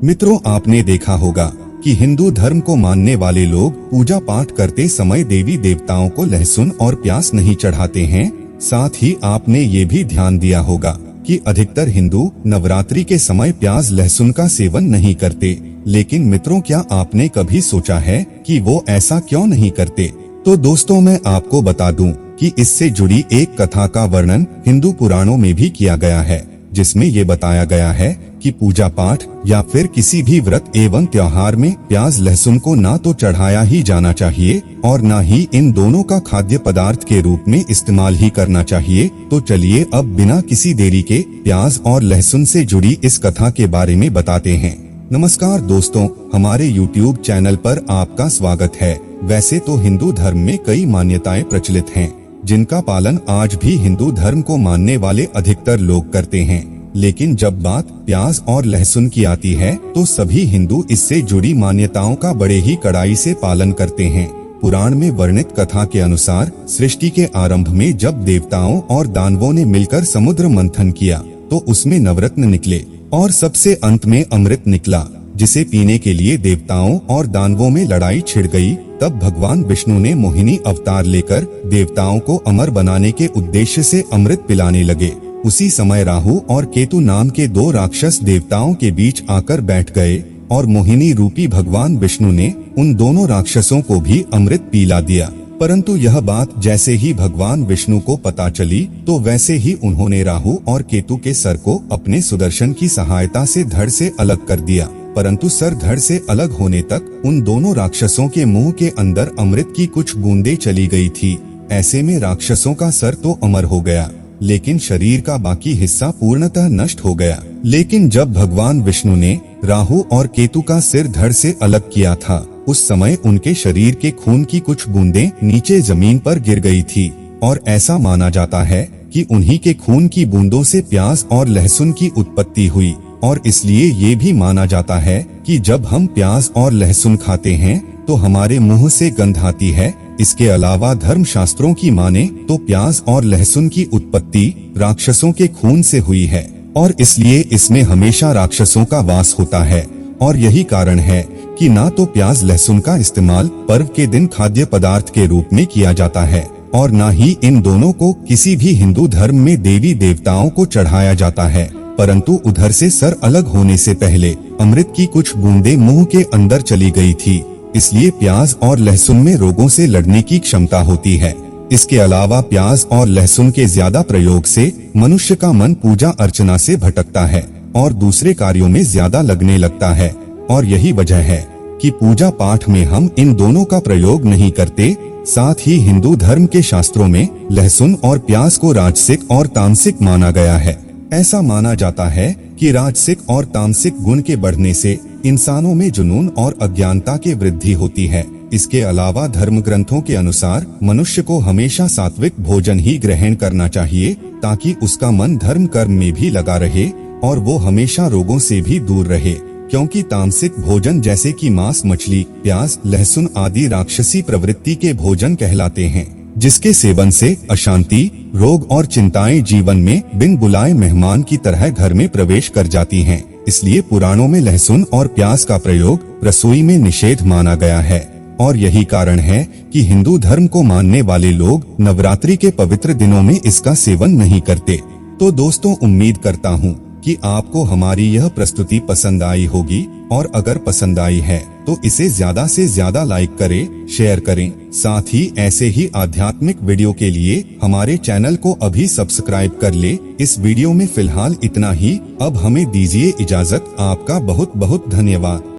मित्रों, आपने देखा होगा कि हिंदू धर्म को मानने वाले लोग पूजा पाठ करते समय देवी देवताओं को लहसुन और प्याज नहीं चढ़ाते हैं। साथ ही आपने ये भी ध्यान दिया होगा कि अधिकतर हिंदू नवरात्रि के समय प्याज लहसुन का सेवन नहीं करते। लेकिन मित्रों, क्या आपने कभी सोचा है कि वो ऐसा क्यों नहीं करते? तो दोस्तों, मैं आपको बता दूं कि इससे जुड़ी एक कथा का वर्णन हिंदू पुराणों में भी किया गया है, जिसमें ये बताया गया है कि पूजा पाठ या फिर किसी भी व्रत एवं त्योहार में प्याज लहसुन को ना तो चढ़ाया ही जाना चाहिए और ना ही इन दोनों का खाद्य पदार्थ के रूप में इस्तेमाल ही करना चाहिए। तो चलिए अब बिना किसी देरी के प्याज और लहसुन से जुड़ी इस कथा के बारे में बताते हैं। नमस्कार दोस्तों, हमारे YouTube चैनल पर आपका स्वागत है। वैसे तो हिंदू धर्म में कई मान्यताएं प्रचलित हैं, जिनका पालन आज भी हिंदू धर्म को मानने वाले अधिकतर लोग करते हैं। लेकिन जब बात प्याज और लहसुन की आती है तो सभी हिंदू इससे जुड़ी मान्यताओं का बड़े ही कड़ाई से पालन करते हैं। पुराण में वर्णित कथा के अनुसार सृष्टि के आरंभ में जब देवताओं और दानवों ने मिलकर समुद्र मंथन किया तो उसमें नवरत्न निकले और सबसे अंत में अमृत निकला, जिसे पीने के लिए देवताओं और दानवों में लड़ाई छिड़ गई। तब भगवान विष्णु ने मोहिनी अवतार लेकर देवताओं को अमर बनाने के उद्देश्य से अमृत पिलाने लगे। उसी समय राहु और केतु नाम के दो राक्षस देवताओं के बीच आकर बैठ गए और मोहिनी रूपी भगवान विष्णु ने उन दोनों राक्षसों को भी अमृत पिला दिया। परंतु यह बात जैसे ही भगवान विष्णु को पता चली तो वैसे ही उन्होंने राहु और केतु के सर को अपने सुदर्शन की सहायता से धड़ से अलग कर दिया। परंतु सर धड़ से अलग होने तक उन दोनों राक्षसों के मुंह के अंदर अमृत की कुछ बूंदें चली गई थी। ऐसे में राक्षसों का सर तो अमर हो गया, लेकिन शरीर का बाकी हिस्सा पूर्णतः नष्ट हो गया। लेकिन जब भगवान विष्णु ने राहु और केतु का सिर धड़ से अलग किया था, उस समय उनके शरीर के खून की कुछ बूंदें नीचे जमीन पर गिर गई थी और ऐसा माना जाता है कि उन्हीं के खून की बूंदों से प्याज और लहसुन की उत्पत्ति हुई। और इसलिए ये भी माना जाता है कि जब हम प्याज और लहसुन खाते हैं तो हमारे मुंह से गंध आती है। इसके अलावा धर्म शास्त्रों की माने तो प्याज और लहसुन की उत्पत्ति राक्षसों के खून से हुई है और इसलिए इसमें हमेशा राक्षसों का वास होता है। और यही कारण है कि ना तो प्याज लहसुन का इस्तेमाल पर्व के दिन खाद्य पदार्थ के रूप में किया जाता है और ना ही इन दोनों को किसी भी हिंदू धर्म में देवी देवताओं को चढ़ाया जाता है। परंतु उधर से सर अलग होने से पहले अमृत की कुछ बूंदें मुंह के अंदर चली गई थी, इसलिए प्याज और लहसुन में रोगों से लड़ने की क्षमता होती है। इसके अलावा प्याज और लहसुन के ज्यादा प्रयोग से मनुष्य का मन पूजा अर्चना से भटकता है और दूसरे कार्यों में ज्यादा लगने लगता है। और यही वजह है कि पूजा पाठ में हम इन दोनों का प्रयोग नहीं करते। साथ ही हिंदू धर्म के शास्त्रों में लहसुन और प्याज को राजसिक और तामसिक माना गया है। ऐसा माना जाता है कि राजसिक और तामसिक गुण के बढ़ने से इंसानों में जुनून और अज्ञानता की वृद्धि होती है। इसके अलावा धर्म ग्रंथों के अनुसार मनुष्य को हमेशा सात्विक भोजन ही ग्रहण करना चाहिए, ताकि उसका मन धर्म कर्म में भी लगा रहे और वो हमेशा रोगों से भी दूर रहे। क्योंकि तामसिक भोजन जैसे कि मांस, मछली, प्याज, लहसुन आदि राक्षसी प्रवृत्ति के भोजन कहलाते हैं, जिसके सेवन से अशांति, रोग और चिंताएं जीवन में बिन बुलाए मेहमान की तरह घर में प्रवेश कर जाती हैं। इसलिए पुराणों में लहसुन और प्याज का प्रयोग रसोई में निषेध माना गया है। और यही कारण है कि हिंदू धर्म को मानने वाले लोग नवरात्रि के पवित्र दिनों में इसका सेवन नहीं करते। तो दोस्तों, उम्मीद करता हूँ कि आपको हमारी यह प्रस्तुति पसंद आई होगी और अगर पसंद आई है तो इसे ज्यादा से ज्यादा लाइक करें, शेयर करें। साथ ही ऐसे ही आध्यात्मिक वीडियो के लिए हमारे चैनल को अभी सब्सक्राइब कर ले। इस वीडियो में फिलहाल इतना ही। अब हमें दीजिए इजाजत। आपका बहुत बहुत धन्यवाद।